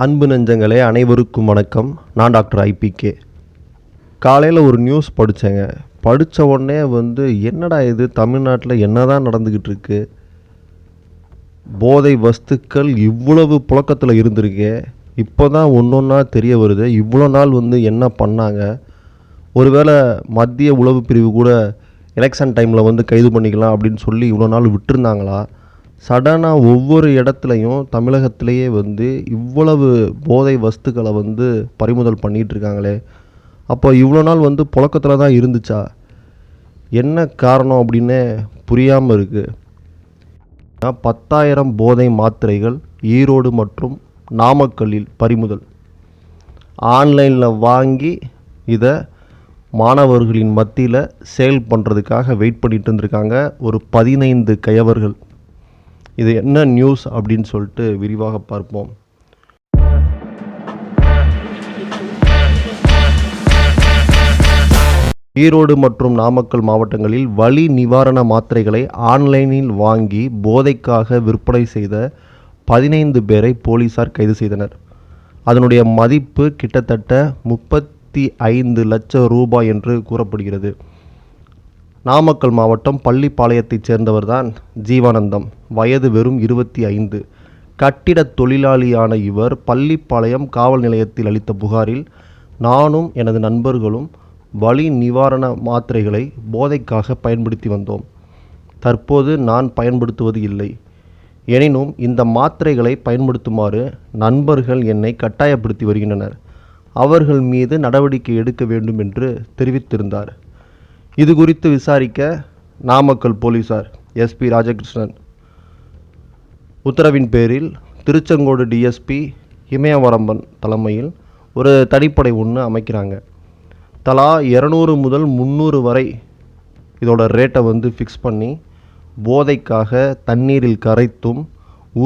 அன்பு நெஞ்சங்களே அனைவருக்கும் வணக்கம். நான் டாக்டர் ஐபிகே. காலையில் ஒரு நியூஸ் படித்தேங்க. படித்த உடனே என்னடா இது, தமிழ்நாட்டில் என்ன தான் நடந்துக்கிட்டு இருக்கு, போதை வஸ்துக்கள் இவ்வளவு புழக்கத்தில் இருந்திருக்கே, இப்போ தான் ஒன்றா தெரிய வருது. இவ்வளோ நாள் என்ன பண்ணாங்க, ஒருவேளை மத்திய உளவு பிரிவு கூட எலெக்ஷன் டைமில் கைது பண்ணிக்கலாம் அப்படின்னு சொல்லி இவ்வளோ நாள் விட்டுருந்தாங்களா? சடனாக ஒவ்வொரு இடத்துலையும் தமிழகத்திலேயே இவ்வளவு போதை வஸ்துக்களை பறிமுதல் பண்ணிகிட்ருக்காங்களே. அப்போ இவ்வளோ நாள் புழக்கத்தில் தான் இருந்துச்சா? என்ன காரணம் அப்படின்னு புரியாமல் இருக்குது. 10,000 போதை மாத்திரைகள் ஈரோடு மற்றும் நாமக்கல்லில் பறிமுதல். ஆன்லைனில் வாங்கி இதை மாணவர்களின் மத்தியில் சேல் பண்ணுறதுக்காக வெயிட் பண்ணிட்டு இருந்திருக்காங்க ஒரு 15 கயவர்கள். இது என்ன நியூஸ் அப்படின்னு சொல்லிட்டு விரிவாக பார்ப்போம். ஈரோடு மற்றும் நாமக்கல் மாவட்டங்களில் வலி நிவாரண மாத்திரைகளை ஆன்லைனில் வாங்கி போதைக்காக விற்பனை செய்த 15 பேரை போலீசார் கைது செய்தனர். அதனுடைய மதிப்பு கிட்டத்தட்ட 35 லட்சம் ரூபாய் என்று கூறப்படுகிறது. நாமக்கல் மாவட்டம் பள்ளிப்பாளையத்தைச் சேர்ந்தவர்தான் ஜீவானந்தம். வயது வெறும் 25. கட்டிட தொழிலாளியான இவர் பள்ளிப்பாளையம் காவல் நிலையத்தில் அளித்த புகாரில், நானும் எனது நண்பர்களும் வலி நிவாரண மாத்திரைகளை போதைக்காக பயன்படுத்தி வந்தோம். தற்போது நான் பயன்படுத்துவது இல்லை. எனினும் இந்த மாத்திரைகளை பயன்படுத்துமாறு நண்பர்கள் என்னை கட்டாயப்படுத்தி வருகின்றனர். அவர்கள் மீது நடவடிக்கை எடுக்க வேண்டும் என்று தெரிவித்திருந்தார். இது குறித்து விசாரிக்க நாமக்கல் போலீசார் எஸ்பி ராஜகிருஷ்ணன் உத்தரவின் பேரில் திருச்செங்கோடு டிஎஸ்பி இமயவரம்பன் தலைமையில் ஒரு தனிப்படை ஒன்று அமைக்கிறாங்க. தலா 200 முதல் 300 வரை இதோட ரேட்டை ஃபிக்ஸ் பண்ணி போதைக்காக தண்ணீரில் கரைத்தும்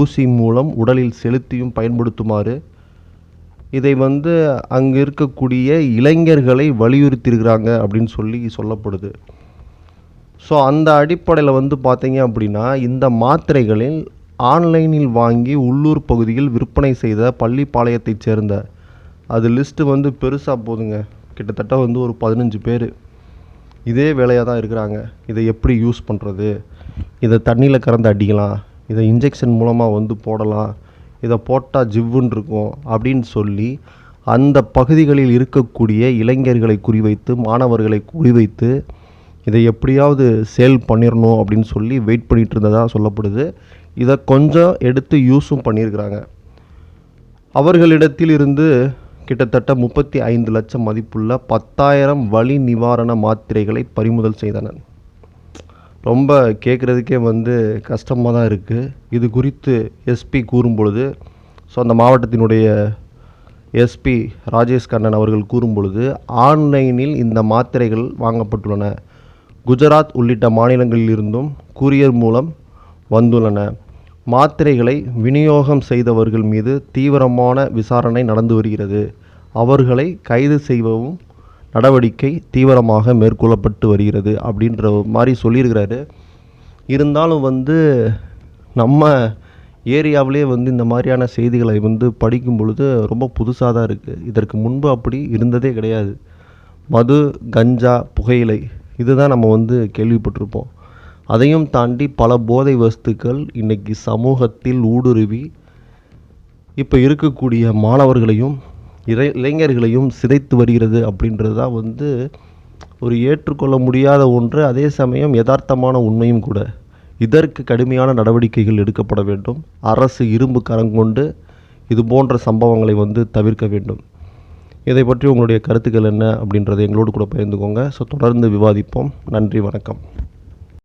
ஊசி மூலம் உடலில் செலுத்தியும் பயன்படுத்துமாறு இதை அங்கே இருக்கக்கூடிய இளைஞர்களை வலியுறுத்தியிருக்கிறாங்க அப்படின்னு சொல்லப்படுது. ஸோ அந்த அடிப்படையில் பார்த்தீங்க அப்படின்னா, இந்த மாத்திரைகளில் ஆன்லைனில் வாங்கி உள்ளூர் பகுதியில் விற்பனை செய்த பள்ளிப்பாளையத்தைச் சேர்ந்த, அது லிஸ்ட்டு பெருசாக போதுங்க. கிட்டத்தட்ட ஒரு 15 பேர் இதே வேலையாக தான் இருக்கிறாங்க. இதை எப்படி யூஸ் பண்ணுறது, இதை தண்ணியில் கறந்து அடிக்கலாம், இதை இன்ஜெக்ஷன் மூலமாக போடலாம், இதை போட்டால் ஜிவ்வுன்னு இருக்கும் அப்படின்னு சொல்லி அந்த பகுதிகளில் இருக்கக்கூடிய இளைஞர்களை குறிவைத்து, மாணவர்களை குறிவைத்து இதை எப்படியாவது சேல் பண்ணிடணும் அப்படின்னு சொல்லி வெயிட் பண்ணிகிட்டு இருந்ததாக சொல்லப்படுது. இதை கொஞ்சம் எடுத்து யூஸும் பண்ணியிருக்கிறாங்க. அவர்களிடத்தில் இருந்து கிட்டத்தட்ட 35 லட்சம் மதிப்புள்ள 10,000 வலி நிவாரண மாத்திரைகளை பறிமுதல் செய்தனர். ரொம்ப கேட்குறதுக்கே கஷ்டமாக தான் இருக்குது. இது குறித்து எஸ்பி கூறும் பொழுது, ஸோ அந்த மாவட்டத்தினுடைய எஸ்பி ராஜேஷ் கண்ணன் அவர்கள் கூறும் பொழுது, ஆன்லைனில் இந்த மாத்திரைகள் வாங்கப்பட்டுள்ளன. குஜராத் உள்ளிட்ட மாநிலங்களில் இருந்தும் கூரியர் மூலம் வந்துள்ளன. மாத்திரைகளை விநியோகம் செய்தவர்கள் மீது தீவிரமான விசாரணை நடந்து வருகிறது. அவர்களை கைது செய்யவும் நடவடிக்கை தீவிரமாக மேற்கொள்ளப்பட்டு வருகிறது அப்படின்ற மாதிரி சொல்லியிருக்கிறாரு. இருந்தாலும் நம்ம ஏரியாவிலே இந்த மாதிரியான செய்திகளை படிக்கும் பொழுது ரொம்ப புதுசாக தான் இருக்குது. இதற்கு முன்பு அப்படி இருந்ததே கிடையாது. மது, கஞ்சா, புகையிலை இதுதான் நம்ம கேள்விப்பட்டிருப்போம். அதையும் தாண்டி பல போதை வஸ்துக்கள் இன்றைக்கி சமூகத்தில் ஊடுருவி இப்போ இருக்கக்கூடிய மாணவர்களையும் இளைஞர்களையும் சிதைத்து வருகிறது. அப்படின்றது தான் ஒரு ஏற்றுக்கொள்ள முடியாத ஒன்று, அதே சமயம் யதார்த்தமான உண்மையும் கூட. இதற்கு கடுமையான நடவடிக்கைகள் எடுக்கப்பட வேண்டும். அரசு இரும்பு கரங்கொண்டு இது போன்ற சம்பவங்களை தவிர்க்க வேண்டும். இதை பற்றி உங்களுடைய கருத்துக்கள் என்ன அப்படின்றத எங்களோடு கூட பகிர்ந்துக்கோங்க. ஸோ தொடர்ந்து விவாதிப்போம். நன்றி, வணக்கம்.